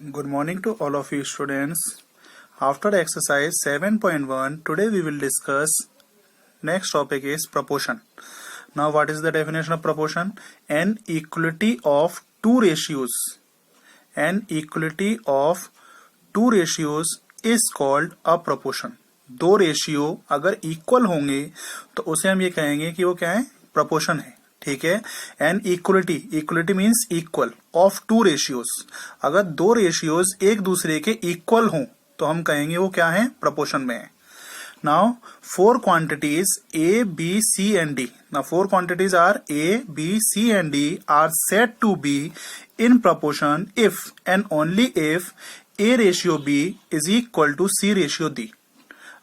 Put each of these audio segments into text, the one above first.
Good morning to all of you students. After exercise 7.1, today we will discuss next topic is proportion. Now what is the definition of proportion? An equality of two ratios. An equality of two ratios is called a proportion. दो ratio अगर equal होंगे तो उसे हम ये कहेंगे कि वो क्या है, प्रोपोर्शन है. ठीक है. An equality means equal of two ratios. अगर दो रेशियोज एक दूसरे के इक्वल हों तो हम कहेंगे वो क्या है, प्रोपोर्शन में है. Now four quantities A B C and D. Now four quantities are A B C and D are said to be in proportion if and only if A ratio B is equal to C ratio D.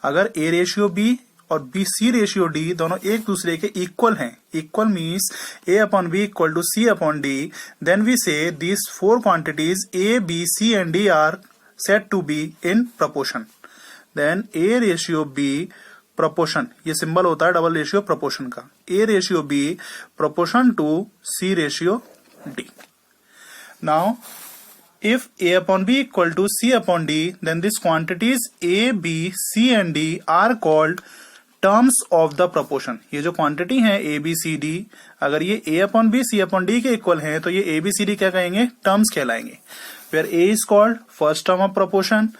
अगर A ratio B और B C ratio D दोनों एक दूसरे के equal हैं, equal means A upon B equal to C upon D, then we say this four quantities A B C and D are said to be in proportion. Then A ratio B proportion, ये symbol होता है double ratio proportion का. A ratio B proportion to C ratio D. Now if a upon b equal to c upon d, then these quantities a, b, c and d are called terms of the proportion. ये जो quantity है a, b, c, d, अगर ये a upon b, c upon d के equal हैं तो ये a, b, c, d क्या कहेंगे, टर्म्स कहलाएंगे. Where a is called first term of proportion,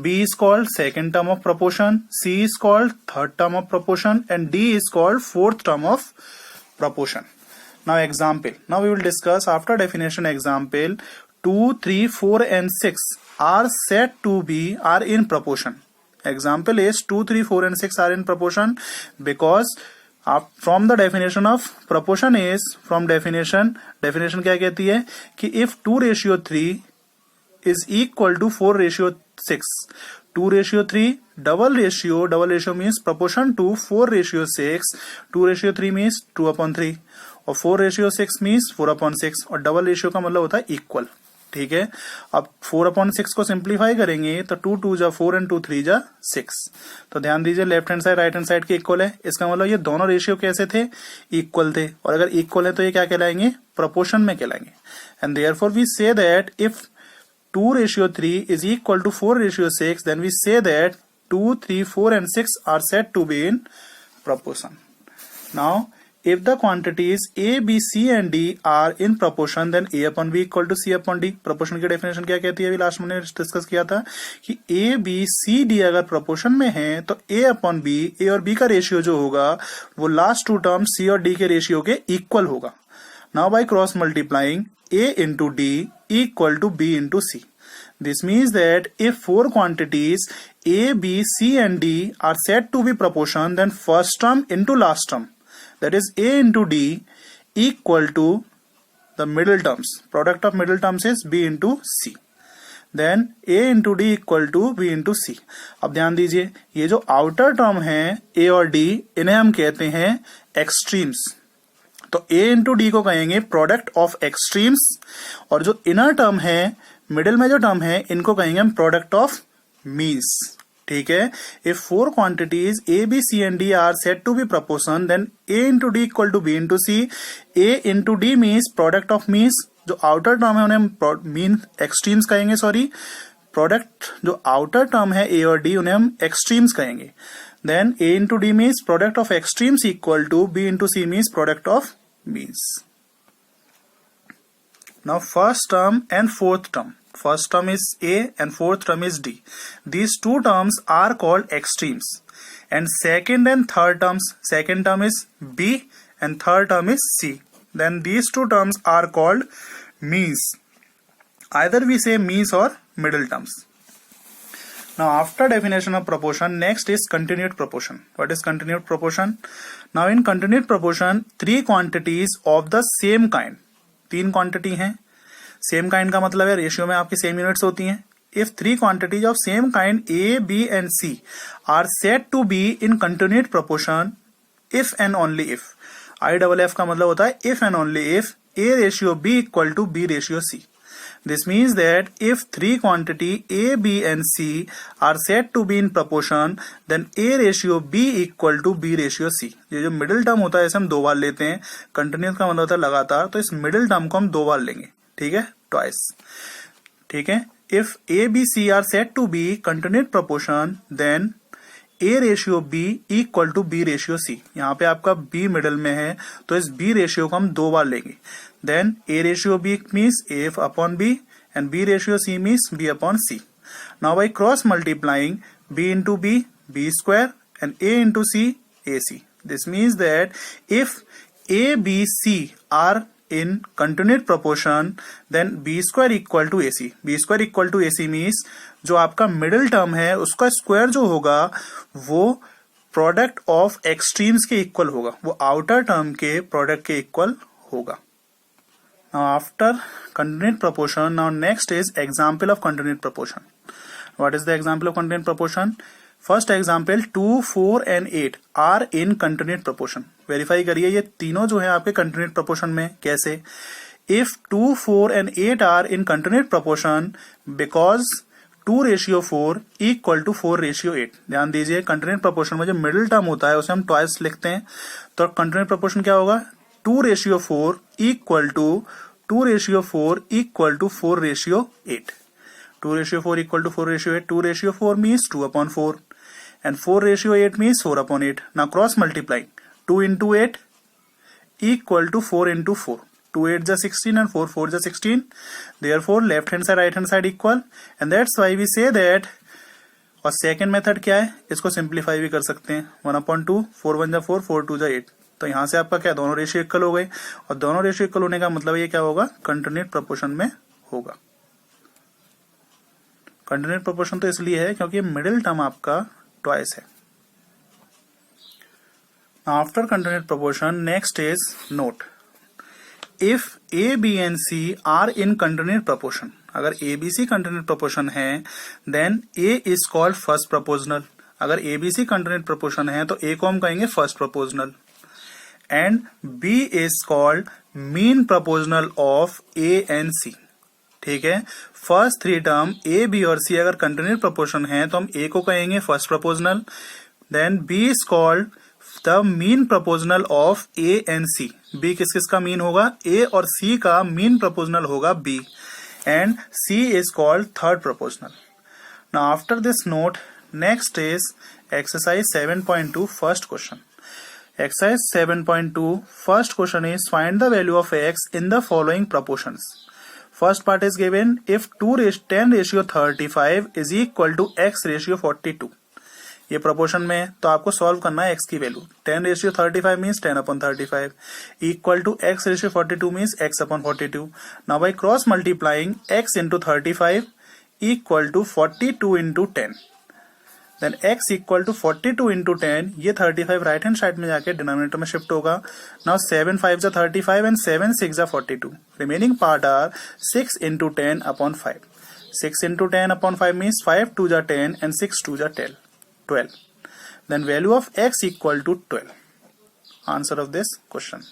b is called second term of proportion, c is called third term of proportion and d is called fourth term of proportion. Now example. Now we will discuss after definition example. 2, 3, 4 and 6 are said to be are in proportion. Example is 2, 3, 4 and 6 are in proportion because from the definition of proportion is from definition क्या कहती है कि if 2 ratio 3 is equal to 4 ratio 6, 2 ratio 3 double ratio means proportion to 4 ratio 6, 2 ratio 3 means 2 upon 3 और 4 ratio 6 means 4 upon 6 और double ratio का मतलब होता है इक्वल. ठीक है. अब 4 अपॉन 6 को सिंप्लीफाई करेंगे तो 2 2 जा 4 एंड 2 3 जा 6. तो ध्यान दीजिए left hand side right hand side के इक्वल है. इसका मतलब ये दोनों रेशियो कैसे थे, इक्वल थे. और अगर इक्वल है तो ये क्या कहलाएंगे, प्रोपोर्शन में कहलाएंगे. And therefore we say that if 2 ratio 3 is equal to 4 ratio 6, then we say that 2, 3, 4 and 6 are said to be in proportion. Now if the quantities a, b, c and d are in proportion, then a upon b equal to c upon d. Proportion की definition क्या कहती है, अभी last में discuss किया था कि a, b, c, d अगर प्रोपोर्शन में है तो a upon b, a और b का रेशियो जो होगा वो लास्ट टू टर्म c और d के रेशियो के इक्वल होगा. Now by cross multiplying a into d equal to b into c. This means that if four quantities a, b, c and d are said to be proportion, then first term into last term, that is a into d equal to the middle terms. Product of middle terms is b into c. Then a into d equal to b into c. अब ध्यान दीजिए ये जो outer term है a और d, इन्हें हम कहते हैं एक्सट्रीम्स. तो a इंटू डी को कहेंगे प्रोडक्ट ऑफ एक्सट्रीम्स और जो इनर टर्म है मिडिल में जो टर्म है इनको कहेंगे हम प्रोडक्ट ऑफ मीन्स. ठीक है. If four quantities A B C and D are said to be proportion, then A into D equal to B into C. A into D means product of means, जो outer term है उन्हें mean extremes कहेंगे. Sorry, product जो outer term है A और D उन्हें हम extremes कहेंगे. Then A into D means product of extremes equal to B into C means product of means. Now first term and fourth term. First term is A and fourth term is D. These two terms are called extremes. And second and third terms, second term is B and third term is C. Then these two terms are called means. Either we say means or middle terms. Now after definition of proportion, next is continued proportion. What is continued proportion? Now in continued proportion, three quantities of the same kind. तीन quantity हैं. Same kind का मतलब है ratio में आपकी same units होती हैं. If three quantities of same kind A, B and C are said to be in continued proportion, if and only if. IFF का मतलब होता है if and only if A ratio B equal to B ratio C. This means that if three quantity A, B and C are said to be in proportion, then A ratio B equal to B ratio C. ये जो middle term होता है इसे हम दो बार लेते हैं. Continuous का मतलब होता है लगातार, तो इस मिडिल टर्म को हम दो बार लेंगे. ठीक है, ट्वाइस. ठीक है. if A, B, C are said to be continued proportion, then A ratio B equal to B ratio C। यहाँ पे आपका B मिडल में है तो इस B रेशियो को हम 2 बार लेंगे। Then A ratio B means A upon B and B ratio C means B upon C। Now by cross multiplying B into B, B square and A into C, AC। This means that if A, B, C are in continued proportion then B square equal to AC। B square equal to AC means जो आपका middle term है उसका square जो होगा वो product of extremes के equal होगा, वो आउटर टर्म के प्रोडक्ट के इक्वल होगा। Now after continued proportion, now next is example of continued proportion. What is the example of continued proportion? First example 2, 4 and 8 are in continued proportion. Verify करिए ये तीनों जो है आपके कंटिन्यूड प्रोपोर्शन में। कैसे? If 2, 4 and 8 are in continued proportion because 2 ratio 4 equal to 4 ratio 8। ध्यान दीजिए कंटिन्यूड प्रोपोर्शन में जो मिडिल टर्म होता है उसे हम ट्वाइस लिखते हैं, तो कंटिन्यूड प्रोपोर्शन क्या होगा? 2 ratio 4 equal to 2 ratio 4 equal to 4 ratio 8। 2 ratio 4 equal to 4 ratio 8। 2 ratio 4 means 2 upon 4 and 4 ratio 8 means 4 upon 8. Now cross multiplying 2 into 8 equal to 4 into 4. 2 8 is 16 and 4 4 is 16. Therefore left hand side right hand side equal, and that's why we say that। और second method क्या है? इसको simplify भी कर सकते हैं। 1 upon 2, 4 1 जा 4, 4 2 जा 8। तो यहां से आपका क्या दोनों रेशियो इक्वल हो गए, और दोनों रेशियो इक्वल होने का मतलब ये क्या होगा? कंटिन्यूड प्रोपोर्शन में होगा। कंटिन्यूड प्रोपोर्शन तो इसलिए है क्योंकि मिडिल टर्म आपका ट्वाइस है। After continued proportion next is note. If A B and C are in continued proportion, अगर A B C continued proportion है then A is called first proportional. अगर A B C continued proportion है तो A को हम कहेंगे first proportional, and B is called mean proportional of A and C. ठीक है, फर्स्ट 3 टर्म ए बी और सी अगर कंटिन्यूड प्रोपोर्शन है तो हम ए को कहेंगे first proportional, then B is called the mean proportional of A and C. B किस किस का मीन होगा? ए और सी का मीन प्रोपोर्शनल होगा B, and C is called third proportional. Now after this note next is exercise 7.2 first question. Exercise 7.2 first question is find the value of x in the following proportions. First part is given if 10 ratio 35 is equal to x ratio 42। ये proportion में तो आपको solve करना है x की वैल्यू। 10 ratio 35 means 10 upon 35 equal to x ratio 42 means x upon 42। Now by cross multiplying x into 35 equal to 42 into 10, then x equal to 42 into 10। ये 35 right hand side में जाके डिनोमिनेटर में शिफ्ट होगा। Now 7 5 जा 35 and 7 6 जा 42। Remaining part are 6 into 10 upon 5। 6 into 10 upon 5 means 5 2 जा 10 and 6 2 जा 12। Then value of x equal to 12। Answer of this question।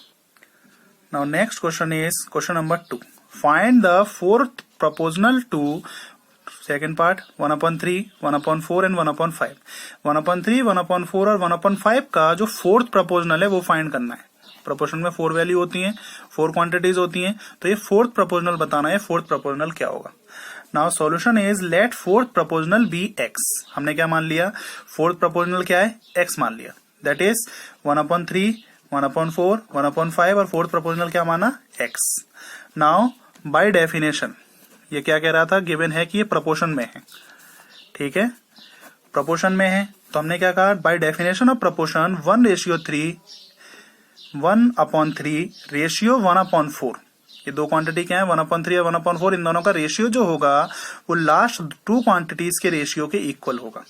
Now next question is question number 2। Find the fourth proportional to second part 1 upon 3, 1 upon 4 and 1 upon 5। 1 upon 3, 1 upon 4 और 1 upon 5 का जो fourth proportional है वो find करना है। Proportion में 4 value होती हैं, 4 क्वांटिटीज होती हैं, तो ये फोर्थ प्रोपोर्शनल बताना है। फोर्थ प्रोपोर्शनल क्या होगा? Now solution is let fourth proportional be x. हमने क्या मान लिया? फोर्थ प्रोपोर्शनल क्या है? एक्स मान लिया। That is 1 upon 3, 1 upon 4, 1 upon 5 और फोर्थ प्रोपोर्शनल क्या माना? एक्स। नाउ बाय डेफिनेशन ये क्या कह रहा था? गिवन है कि ये प्रोपोर्शन में है। ठीक है, प्रोपोर्शन में है तो हमने क्या कहा? By definition of proportion 1 ratio 3, 1 upon 3 ratio 1 upon 4। ये दो क्वांटिटी क्या है? 1 upon 3 और 1 upon 4। इन दोनों का रेशियो जो होगा वो लास्ट 2 क्वांटिटीज के रेशियो के इक्वल होगा।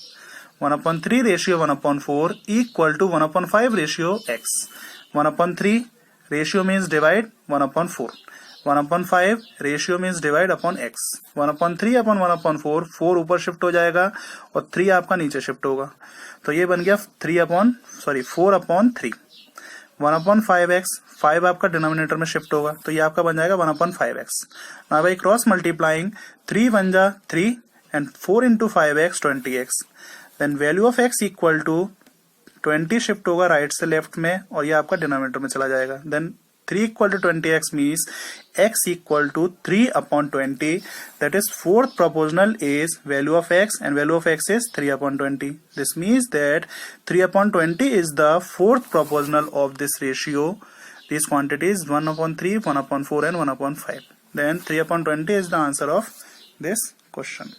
1 upon 3 ratio 1 upon 4 equal to 1 upon 5 ratio x। 1 upon 3 ratio means divide 1 upon 4। 1 upon 5 ratio means divide upon x। 1 upon 3 upon 1 upon 4, 4 ऊपर शिफ्ट हो जाएगा और 3 आपका नीचे शिफ्ट होगा, तो ये बन गया 4 upon 3। 1 upon 5x, 5 आपका डिनोमिनेटर में शिफ्ट होगा तो ये आपका बन जाएगा 1 upon 5x। Now by cross multiplying 3 1 जा 3 and 4 into 5x 20x। Then value of x equal to 20 shift होगा राइट से लेफ्ट में और ये आपका डिनोमिनेटर में चला जाएगा। Then 3 equal to 20x means x equal to 3 upon 20. That is fourth proportional is value of x, and value of x is 3 upon 20. This means that 3 upon 20 is the fourth proportional of this ratio. These quantities 1 upon 3, 1 upon 4 and 1 upon 5. Then 3 upon 20 is the answer of this question.